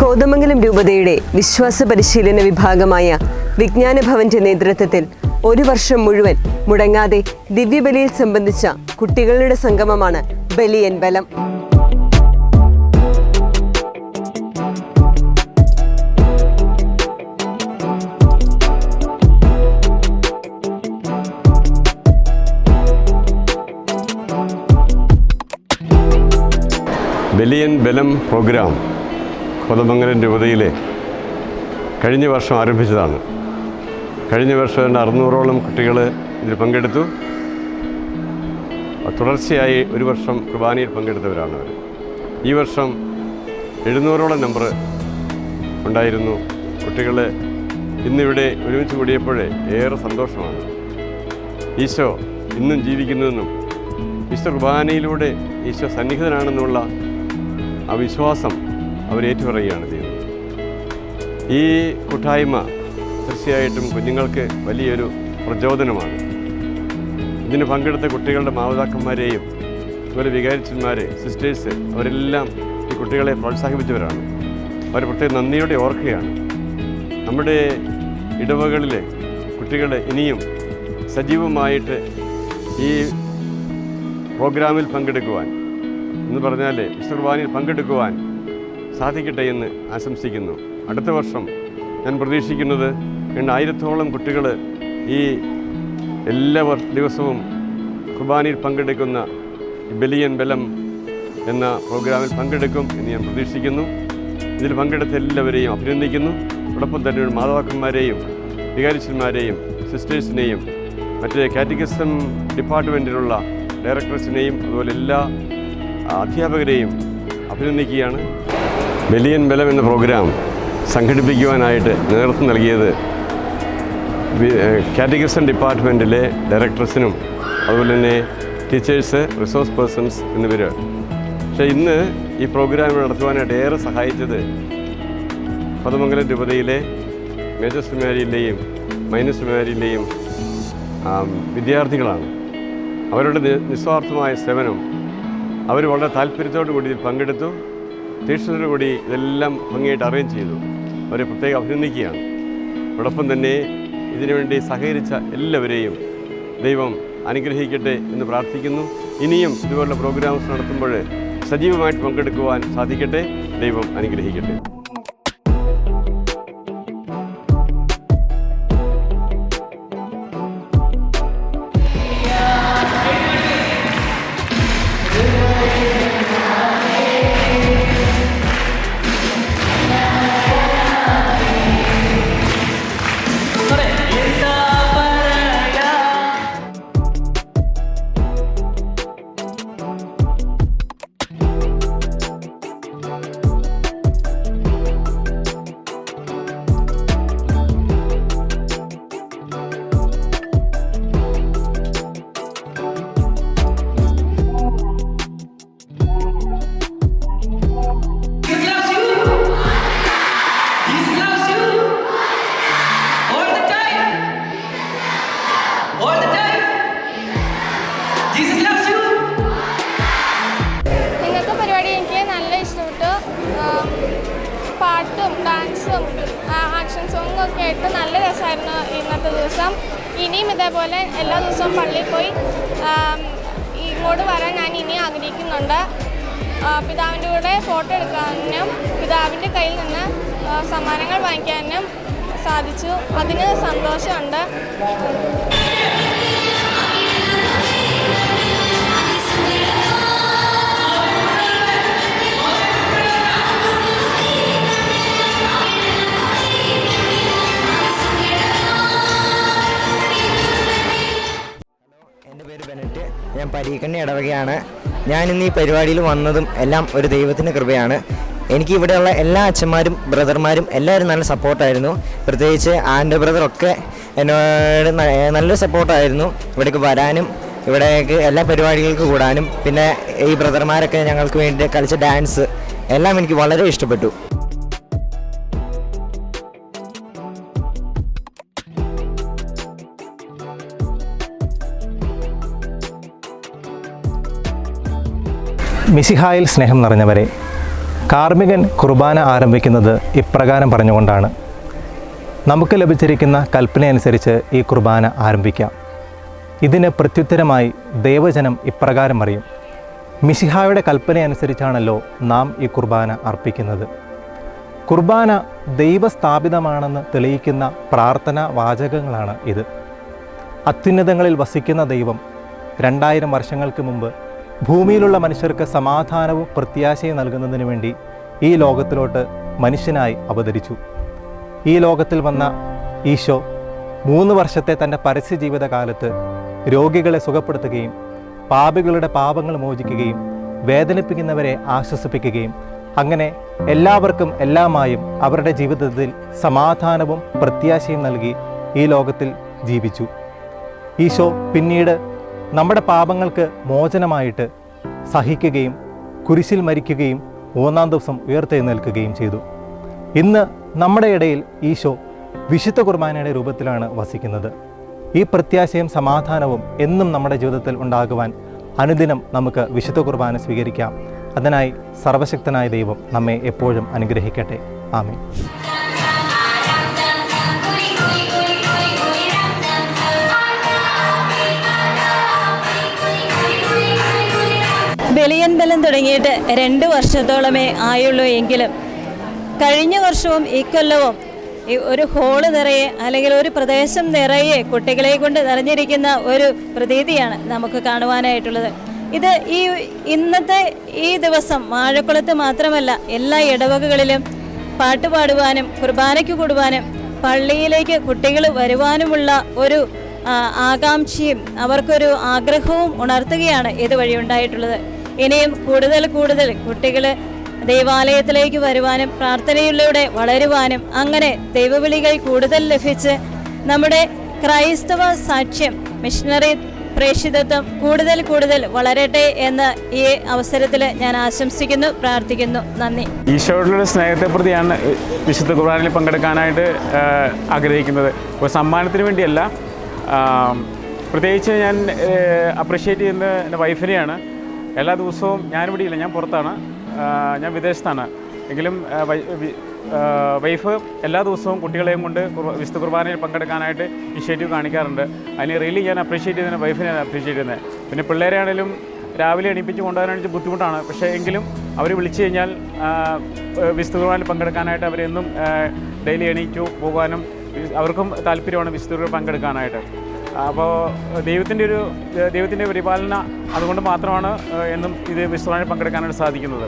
കോതമംഗലം രൂപതയുടെ വിശ്വാസ പരിശീലന വിഭാഗമായ വിജ്ഞാന ഭവന്റെ നേതൃത്വത്തിൽ ഒരു വർഷം മുഴുവൻ മുടങ്ങാതെ ദിവ്യബലിയിൽ സംബന്ധിച്ച കുട്ടികളുടെ സംഗമമാണ് ബലിയൻ ബലം. ബലിയൻ ബലം പ്രോഗ്രാം കോതമംഗലം രൂപതയിലെ കഴിഞ്ഞ വർഷം ആരംഭിച്ചതാണ്. കഴിഞ്ഞ വർഷം 600ഓളം കുട്ടികൾ ഇതിൽ പങ്കെടുത്തു. തുടർച്ചയായി ഒരു വർഷം കുർബാനയിൽ പങ്കെടുത്തവരാണ് അവർ. ഈ വർഷം 700ഓളം നമ്പർ ഉണ്ടായിരുന്നു കുട്ടികൾ. ഇന്നിവിടെ ഒരുമിച്ച് കൂടിയപ്പോഴേ ഏറെ സന്തോഷമാണ്. ഈശോ ഇന്നും ജീവിക്കുന്നുവെന്നും ഈശോ കുർബാനയിലൂടെ ഈശോ സന്നിഹിതനാണെന്നുള്ള ആ വിശ്വാസം അവരേറ്റുപറയുകയാണ് ചെയ്യുന്നത്. ഈ കൂട്ടായ്മ തീർച്ചയായിട്ടും കുഞ്ഞുങ്ങൾക്ക് വലിയൊരു പ്രചോദനമാണ്. ഇതിന് പങ്കെടുത്ത കുട്ടികളുടെ മാതാപിതാക്കന്മാരെയും അതുപോലെ വികാരിച്ചന്മാരെ, സിസ്റ്റേഴ്സ്, അവരെല്ലാം ഈ കുട്ടികളെ പ്രോത്സാഹിപ്പിച്ചവരാണ്. അവർ പ്രത്യേകം നന്ദിയോടെ ഓർക്കുകയാണ്. നമ്മുടെ ഇടവകളിലെ കുട്ടികൾ ഇനിയും സജീവമായിട്ട് ഈ പ്രോഗ്രാമിൽ പങ്കെടുക്കുവാൻ, എന്ന് പറഞ്ഞാൽ വിശുദ്ധ കുർബാനയിൽ പങ്കെടുക്കുവാൻ സാധിക്കട്ടെ എന്ന് ആശംസിക്കുന്നു. അടുത്ത വർഷം ഞാൻ പ്രതീക്ഷിക്കുന്നത് 1000ഓളം കുട്ടികൾ ഈ എല്ലാ ദിവസവും കുർബാനയിൽ പങ്കെടുക്കുന്ന ബലിയൻ ബലം എന്ന പ്രോഗ്രാമിൽ പങ്കെടുക്കും എന്ന് ഞാൻ പ്രതീക്ഷിക്കുന്നു. ഇതിൽ പങ്കെടുത്ത എല്ലാവരെയും അഭിനന്ദിക്കുന്നു. അതോടൊപ്പം തന്നെ മാതാപിതാക്കന്മാരെയും വികാരിച്ചന്മാരെയും സിസ്റ്റേഴ്സിനെയും മറ്റ് കാറ്റഗിസം ഡിപ്പാർട്ട്മെൻറ്റിലുള്ള ഡയറക്ടേഴ്സിനെയും അതുപോലെ എല്ലാ അധ്യാപകരെയും അഭിനന്ദിക്കുകയാണ്. ബലിയൻ ബലം എന്ന പ്രോഗ്രാം സംഘടിപ്പിക്കുവാനായിട്ട് നേതൃത്വം നൽകിയത് കാറ്റഗിസം ഡിപ്പാർട്ട്മെൻറ്റിലെ ഡയറക്ടേഴ്സിനും അതുപോലെ തന്നെ ടീച്ചേഴ്സ്, റിസോഴ്സ് പേഴ്സൺസ് എന്നിവർ. പക്ഷേ ഇന്ന് ഈ പ്രോഗ്രാം നടത്തുവാനായിട്ട് ഏറെ സഹായിച്ചത് കോതമംഗലം രൂപതയിലെ മേജർ സെമിനാരിയിലെയും മൈനർ സെമിനാരിയിലെയും വിദ്യാർത്ഥികളാണ്. അവരുടെ നിസ്വാർത്ഥമായ സേവനം, അവർ വളരെ താല്പര്യത്തോടു കൂടി ഇതിൽ പങ്കെടുത്തു. തീക്ഷ്ണതയോടു കൂടി ഇതെല്ലാം ഭംഗിയായിട്ട് അറേഞ്ച് ചെയ്തു. അവരെ പ്രത്യേകം അഭിനന്ദിക്കുകയാണ്. അതോടൊപ്പം തന്നെ ഇതിനുവേണ്ടി സഹകരിച്ച എല്ലാവരെയും ദൈവം അനുഗ്രഹിക്കട്ടെ എന്ന് പ്രാർത്ഥിക്കുന്നു. ഇനിയും ഇതുപോലുള്ള പ്രോഗ്രാംസ് നടത്തുമ്പോൾ സജീവമായിട്ട് പങ്കെടുക്കുവാൻ സാധിക്കട്ടെ. ദൈവം അനുഗ്രഹിക്കട്ടെ. പാട്ടും ഡാൻസും ആക്ഷൻ സോങ്ങും ഒക്കെ ആയിട്ട് നല്ല രസമായിരുന്നു ഇന്നത്തെ ദിവസം. ഇനിയും ഇതേപോലെ എല്ലാ ദിവസവും പള്ളിയിൽ പോയി ഇങ്ങോട്ട് വരാൻ ഞാൻ ഇനി ആഗ്രഹിക്കുന്നുണ്ട്. പിതാവിൻ്റെ കൂടെ ഫോട്ടോ എടുക്കാനും പിതാവിൻ്റെ കയ്യിൽ നിന്ന് സമ്മാനങ്ങൾ വാങ്ങിക്കാനും സാധിച്ചു. അതിന് സന്തോഷമുണ്ട്. എൻ്റെ പേര് ബെനറ്റ്. ഞാൻ പരീക്കണ്ണി ഇടവകയാണ്. ഞാനിന്ന് ഈ പരിപാടിയിൽ വന്നതും എല്ലാം ഒരു ദൈവത്തിൻ്റെ കൃപയാണ്. എനിക്ക് ഇവിടെയുള്ള എല്ലാ അച്ഛന്മാരും ബ്രദർമാരും എല്ലാവരും നല്ല സപ്പോർട്ടായിരുന്നു. പ്രത്യേകിച്ച് ആൻ്റെ ബ്രദറൊക്കെ എന്നോട് നല്ലൊരു സപ്പോർട്ടായിരുന്നു. ഇവിടേക്ക് വരാനും ഇവിടേക്ക് എല്ലാ പരിപാടികൾക്ക് കൂടാനും പിന്നെ ഈ ബ്രദർമാരൊക്കെ ഞങ്ങൾക്ക് വേണ്ടി കളിച്ച ഡാൻസ് എല്ലാം എനിക്ക് വളരെ ഇഷ്ടപ്പെട്ടു. മിശിഹായിൽ സ്നേഹം നിറഞ്ഞവരെ, കാർമികൻ കുർബാന ആരംഭിക്കുന്നത് ഇപ്രകാരം പറഞ്ഞുകൊണ്ടാണ്. നമുക്ക് ലഭിച്ചിരിക്കുന്ന കൽപ്പനയനുസരിച്ച് ഈ കുർബാന ആരംഭിക്കാം. ഇതിന് പ്രത്യുത്തരമായി ദൈവജനം ഇപ്രകാരം അറിയും: മിശിഹായുടെ കൽപ്പനയനുസരിച്ചാണല്ലോ നാം ഈ കുർബാന അർപ്പിക്കുന്നത്. കുർബാന ദൈവസ്ഥാപിതമാണെന്ന് തെളിയിക്കുന്ന പ്രാർത്ഥനാ വാചകങ്ങളാണ് ഇത്. അത്യുന്നതങ്ങളിൽ വസിക്കുന്ന ദൈവം 2000 വർഷങ്ങൾക്ക് മുമ്പ് ഭൂമിയിലുള്ള മനുഷ്യർക്ക് സമാധാനവും പ്രത്യാശയും നൽകുന്നതിന് വേണ്ടി ഈ ലോകത്തിലോട്ട് മനുഷ്യനായി അവതരിച്ചു. ഈ ലോകത്തിൽ വന്ന ഈശോ 3 വർഷത്തെ തൻ്റെ പരസ്യ ജീവിതകാലത്ത് രോഗികളെ സുഖപ്പെടുത്തുകയും പാപികളുടെ പാപങ്ങൾ മോചിക്കുകയും വേദനിപ്പിക്കുന്നവരെ ആശ്വസിപ്പിക്കുകയും അങ്ങനെ എല്ലാവർക്കും എല്ലാമായും അവരുടെ ജീവിതത്തിൽ സമാധാനവും പ്രത്യാശയും നൽകി ഈ ലോകത്തിൽ ജീവിച്ചു. ഈശോ പിന്നീട് നമ്മുടെ പാപങ്ങൾക്ക് മോചനമായിട്ട് സഹിക്കുകയും കുരിശിൽ മരിക്കുകയും 3-ാം ദിവസം ഉയർത്തെഴുന്നേൽക്കുകയും ചെയ്തു. ഇന്ന് നമ്മുടെ ഇടയിൽ ഈശോ വിശുദ്ധ കുർബാനയുടെ രൂപത്തിലാണ് വസിക്കുന്നത്. ഈ പ്രത്യാശയും സമാധാനവും എന്നും നമ്മുടെ ജീവിതത്തിൽ ഉണ്ടാകുവാൻ അനുദിനം നമുക്ക് വിശുദ്ധ കുർബാന സ്വീകരിക്കാം. അതിനായി സർവശക്തനായ ദൈവം നമ്മെ എപ്പോഴും അനുഗ്രഹിക്കട്ടെ. ആമേൻ. ബലിയൻ ബലം തുടങ്ങിയിട്ട് 2 വർഷത്തോളമേ ആയുള്ളൂ എങ്കിലും കഴിഞ്ഞ വർഷവും ഇക്കൊല്ലവും ഒരു ഹോള് നിറയെ അല്ലെങ്കിൽ ഒരു പ്രദേശം നിറയെ കുട്ടികളെ കൊണ്ട് നിറഞ്ഞിരിക്കുന്ന ഒരു പ്രതീതിയാണ് നമുക്ക് കാണുവാനായിട്ടുള്ളത്. ഇത് ഇന്നത്തെ ഈ ദിവസം വാഴക്കുളത്ത് മാത്രമല്ല, എല്ലാ ഇടവകകളിലും പാട്ടുപാടുവാനും കുർബാനയ്ക്ക് കൂടുവാനും പള്ളിയിലേക്ക് കുട്ടികൾ വരുവാനുമുള്ള ഒരു ആകാംക്ഷയും അവർക്കൊരു ആഗ്രഹവും ഉണർത്തുകയാണ് ഇതുവഴി ഉണ്ടായിട്ടുള്ളത്. ഇനിയും കൂടുതൽ കുട്ടികൾ ദൈവാലയത്തിലേക്ക് വരുവാനും പ്രാർത്ഥനയിലൂടെ വളരുവാനും അങ്ങനെ ദൈവവിളികൾ കൂടുതൽ ലഭിച്ച് നമ്മുടെ ക്രൈസ്തവ സാക്ഷ്യം, മിഷണറി പ്രേക്ഷിതത്വം കൂടുതൽ വളരട്ടെ എന്ന് ഈ അവസരത്തിൽ ഞാൻ ആശംസിക്കുന്നു, പ്രാർത്ഥിക്കുന്നു. നന്ദി. ഈശോയോടുള്ള സ്നേഹത്തെ പ്രതിയാണ് വിശുദ്ധ കുർബാനയിൽ പങ്കെടുക്കാനായിട്ട് ആഗ്രഹിക്കുന്നത്. ഒരു സമ്മാനത്തിന് വേണ്ടിയല്ല. പ്രത്യേകിച്ച് ഞാൻ അപ്രിഷ്യേറ്റ് ചെയ്യുന്നത് എൻ്റെ വൈഫിനെയാണ്. എല്ലാ ദിവസവും ഞാനിവിടെ ഇല്ല, ഞാൻ പുറത്താണ്, ഞാൻ വിദേശത്താണ്. എങ്കിലും വൈഫ് എല്ലാ ദിവസവും കുട്ടികളെയും കൊണ്ട് വിശുദ്ധ കുർബാനയിൽ പങ്കെടുക്കാനായിട്ട് ഇനിഷ്യേറ്റീവ് കാണിക്കാറുണ്ട്. അതിന് റിയലി ഞാൻ അപ്രീഷിയേറ്റ് ചെയ്യുന്നത് വൈഫിനെയാണ് അപ്രീഷിയേറ്റ് ചെയ്യുന്നത്. പിന്നെ പിള്ളേരെ ആണെങ്കിലും രാവിലെ എണീപ്പിച്ച് കൊണ്ടുപോകാനായിട്ട് ബുദ്ധിമുട്ടാണ്. പക്ഷേ എങ്കിലും അവർ വിളിച്ചു കഴിഞ്ഞാൽ വിശുദ്ധ കുർബാനയിൽ പങ്കെടുക്കാനായിട്ട് അവരെന്നും ഡെയിലി എണീറ്റു പോകാനും അവർക്കും താല്പര്യമാണ് വിശുദ്ധ കുർബാനയിൽ പങ്കെടുക്കാനായിട്ട്. അപ്പോൾ ദൈവത്തിൻ്റെ പരിപാലന അതുകൊണ്ട് മാത്രമാണ് എന്നും ഇത് വിശുദ്ധ കുർബാനയിൽ പങ്കെടുക്കാനായിട്ട് സാധിക്കുന്നത്.